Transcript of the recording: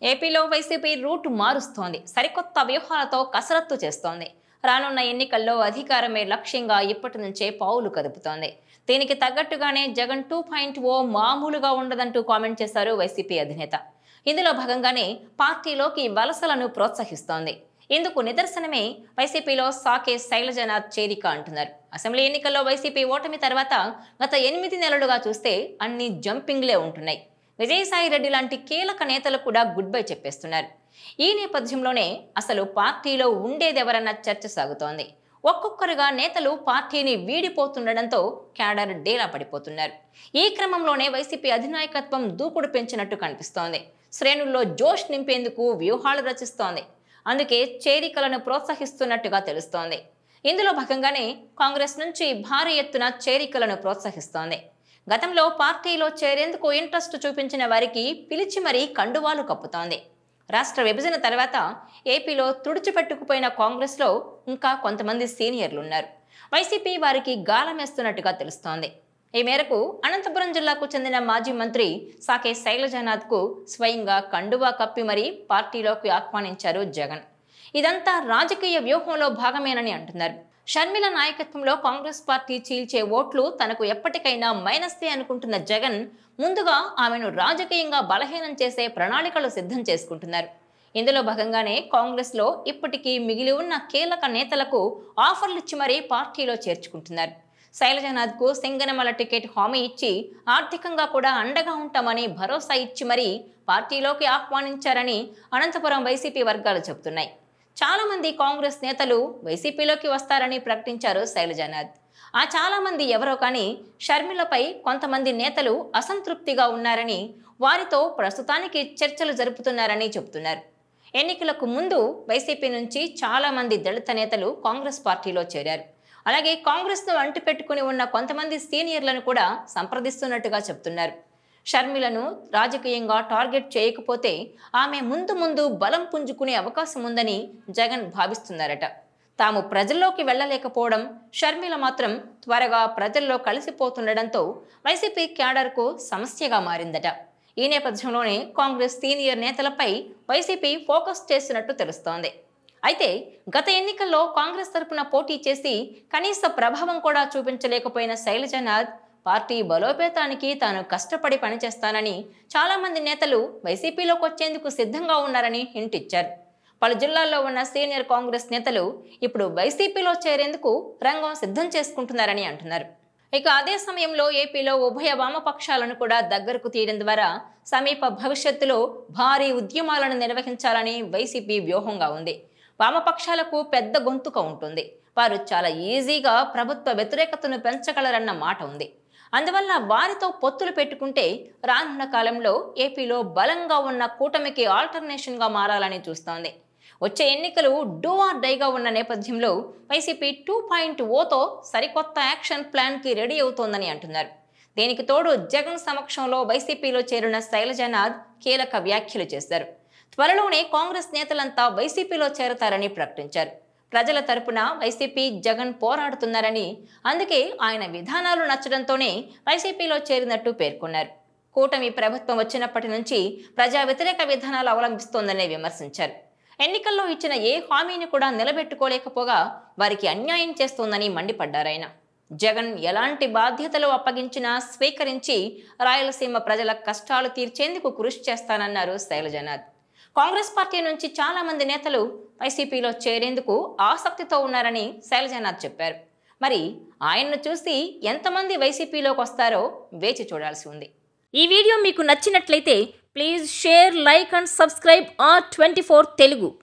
ఏపీలో YCP route మారుస్తోంది. సరికొత్త వ్యూహాలతో కసరత్తు చేస్తోంది. రానున్న ఎన్నికల్లో అధికారమే లక్ష్యంగా ఇప్పటి నుంచే పావులు కదుపుతోంది. దీనికి తగ్గట్టుగానే జగన్ 2.0 మామూలుగా ఉండదంటూ కామెంట్ చేశారు వైసీపీ అధినేత. ఇందులో భాగంగానే పార్టీలోకి వలసలను ప్రోత్సహిస్తోంది. ఇందుకు నిదర్శనమే వైసీపీలో సాకే శైలజనాథ్ చేరిక అంటున్నారు. అసెంబ్లీ ఎన్నికల్లో వైసీపీ ఓటమి తర్వాత గత 8 నెలలుగా చూస్తే అన్ని జంపింగ్లే ఉంటున్నాయి. విజయసాయి రెడ్డి లాంటి కీలక నేతలు కూడా గుడ్ బై చెప్పేస్తున్నారు. ఈ నేపథ్యంలోనే అసలు పార్టీలో ఉండేదెవరన్న చర్చ సాగుతోంది. ఒక్కొక్కరుగా నేతలు పార్టీని వీడిపోతుండడంతో క్యాడర్ డేలా పడిపోతున్నారు. ఈ క్రమంలోనే వైసీపీ అధినాయకత్వం దూకుడు పెంచినట్టు కనిపిస్తోంది. శ్రేణుల్లో జోష్ నింపేందుకు వ్యూహాలు రచిస్తోంది. అందుకే చేరికలను ప్రోత్సహిస్తున్నట్టుగా తెలుస్తోంది. ఇందులో భాగంగానే కాంగ్రెస్ నుంచి భారీ ఎత్తున చేరికలను ప్రోత్సహిస్తోంది. గతంలో పార్టీలో చేరేందుకు ఇంట్రెస్ట్ చూపించిన వారికి పిలిచి మరీ కండువాలు కప్పుతోంది. రాష్ట్ర విభజన తర్వాత ఏపీలో తుడిచిపెట్టుకుపోయిన కాంగ్రెస్లో ఇంకా కొంతమంది సీనియర్లు ఉన్నారు. వైసీపీ వారికి గాలమేస్తున్నట్టుగా తెలుస్తోంది. ఈ మేరకు అనంతపురం జిల్లాకు చెందిన మాజీ మంత్రి సాకే శైలజనాథ్కు స్వయంగా కండువా కప్పి మరీ పార్టీలోకి ఆహ్వానించారు జగన్. ఇదంతా రాజకీయ వ్యూహంలో భాగమేనని అంటున్నారు. షర్మిల నాయకత్వంలో కాంగ్రెస్ పార్టీ చీల్చే ఓట్లు తనకు ఎప్పటికైనా మైనస్తే అనుకుంటున్న జగన్ ముందుగా ఆమెను రాజకీయంగా బలహీనం చేసే ప్రణాళికలు సిద్ధం చేసుకుంటున్నారు. ఇందులో భాగంగానే కాంగ్రెస్లో ఇప్పటికీ మిగిలి ఉన్న కీలక నేతలకు ఆఫర్లిచ్చి మరీ పార్టీలో చేర్చుకుంటున్నారు. శైలజనాథ్కు సింగనమల టికెట్ హామీ ఇచ్చి ఆర్థికంగా కూడా అండగా ఉంటామని భరోసా ఇచ్చి మరీ పార్టీలోకి ఆహ్వానించారని అనంతపురం వైసీపీ వర్గాలు చెబుతున్నాయి. చాలా మంది కాంగ్రెస్ నేతలు వైసీపీలోకి వస్తారని ప్రకటించారు శైలజనాథ్. ఆ చాలా మంది ఎవరో కానీ షర్మిలపై కొంతమంది నేతలు అసంతృప్తిగా ఉన్నారని, వారితో ప్రస్తుతానికి చర్చలు జరుపుతున్నారని చెబుతున్నారు. ఎన్నికలకు ముందు వైసీపీ నుంచి చాలా మంది దళిత నేతలు కాంగ్రెస్ పార్టీలో చేరారు. అలాగే కాంగ్రెస్ను అంటిపెట్టుకుని ఉన్న కొంతమంది సీనియర్లను కూడా సంప్రదిస్తున్నట్టుగా చెబుతున్నారు. షర్మిలను రాజకీయంగా టార్గెట్ చేయకపోతే ఆమె ముందు బలం పుంజుకునే అవకాశం ఉందని జగన్ భావిస్తున్నారట. తాము ప్రజల్లోకి వెళ్లలేకపోవడం, షర్మిల మాత్రం త్వరగా ప్రజల్లో కలిసిపోతుండడంతో వైసీపీ క్యాడర్కు సమస్యగా మారిందట. ఈ నేపథ్యంలోనే కాంగ్రెస్ సీనియర్ నేతలపై వైసీపీ ఫోకస్ చేసినట్టు తెలుస్తోంది. అయితే గత ఎన్నికల్లో కాంగ్రెస్ తరపున పోటీ చేసి కనీస ప్రభావం కూడా చూపించలేకపోయిన శైలజనాథ్ పార్టీ బలోపేతానికి తాను కష్టపడి పనిచేస్తానని, చాలా మంది నేతలు వైసీపీలోకి వచ్చేందుకు సిద్ధంగా ఉన్నారని హింట్ ఇచ్చారు. పలు జిల్లాల్లో ఉన్న సీనియర్ కాంగ్రెస్ నేతలు ఇప్పుడు వైసీపీలో చేరేందుకు రంగం సిద్ధం చేసుకుంటున్నారని అంటున్నారు. ఇక అదే సమయంలో ఏపీలో ఉభయ వామపక్షాలను కూడా దగ్గరకు తీయడం ద్వారా సమీప భవిష్యత్తులో భారీ ఉద్యమాలను నిర్వహించాలని వైసీపీ వ్యూహంగా ఉంది. వామపక్షాలకు పెద్ద గొంతుక ఉంటుంది. వారు చాలా ఈజీగా ప్రభుత్వ వ్యతిరేకతను పెంచగలరన్న మాట ఉంది. అందువల్ల వారితో పొత్తులు పెట్టుకుంటే రానున్న కాలంలో ఏపీలో బలంగా ఉన్న కూటమికి ఆల్టర్నేషన్గా మారాలని చూస్తోంది. వచ్చే ఎన్నికలు డూ ఆర్ డైగా ఉన్న నేపథ్యంలో వైసీపీ 2.0తో సరికొత్త యాక్షన్ ప్లాన్కి రెడీ అవుతోందని అంటున్నారు. దీనికి తోడు జగన్ సమక్షంలో వైసీపీలో చేరిన శైలజనాథ్ కీలక వ్యాఖ్యలు చేశారు. త్వరలోనే కాంగ్రెస్ నేతలంతా వైసీపీలో చేరతారని ప్రకటించారు. ప్రజల తరపున వైసీపీ జగన్ పోరాడుతున్నారని, అందుకే ఆయన విధానాలు నచ్చడంతోనే వైసీపీలో చేరినట్టు పేర్కొన్నారు. కూటమి ప్రభుత్వం వచ్చినప్పటి నుంచి ప్రజా వ్యతిరేక విధానాలు అవలంబిస్తోందని విమర్శించారు. ఎన్నికల్లో ఇచ్చిన ఏ హామీని కూడా నిలబెట్టుకోలేకపోగా వారికి అన్యాయం చేస్తోందని మండిపడ్డారాయన. జగన్ ఎలాంటి బాధ్యతలు అప్పగించినా స్వీకరించి రాయలసీమ ప్రజల కష్టాలు తీర్చేందుకు కృషి చేస్తానన్నారు శైలజనాథ్. కాంగ్రెస్ పార్టీ నుంచి చాలా మంది నేతలు వైసీపీలో చేరేందుకు ఆసక్తితో ఉన్నారని శైలజనాథ్ చెప్పారు. మరి ఆయన్ను చూసి ఎంతమంది వైసీపీలోకి వస్తారో వేచి చూడాల్సి ఉంది. ఈ వీడియో మీకు నచ్చినట్లయితే please share, like and subscribe R24 Telugu.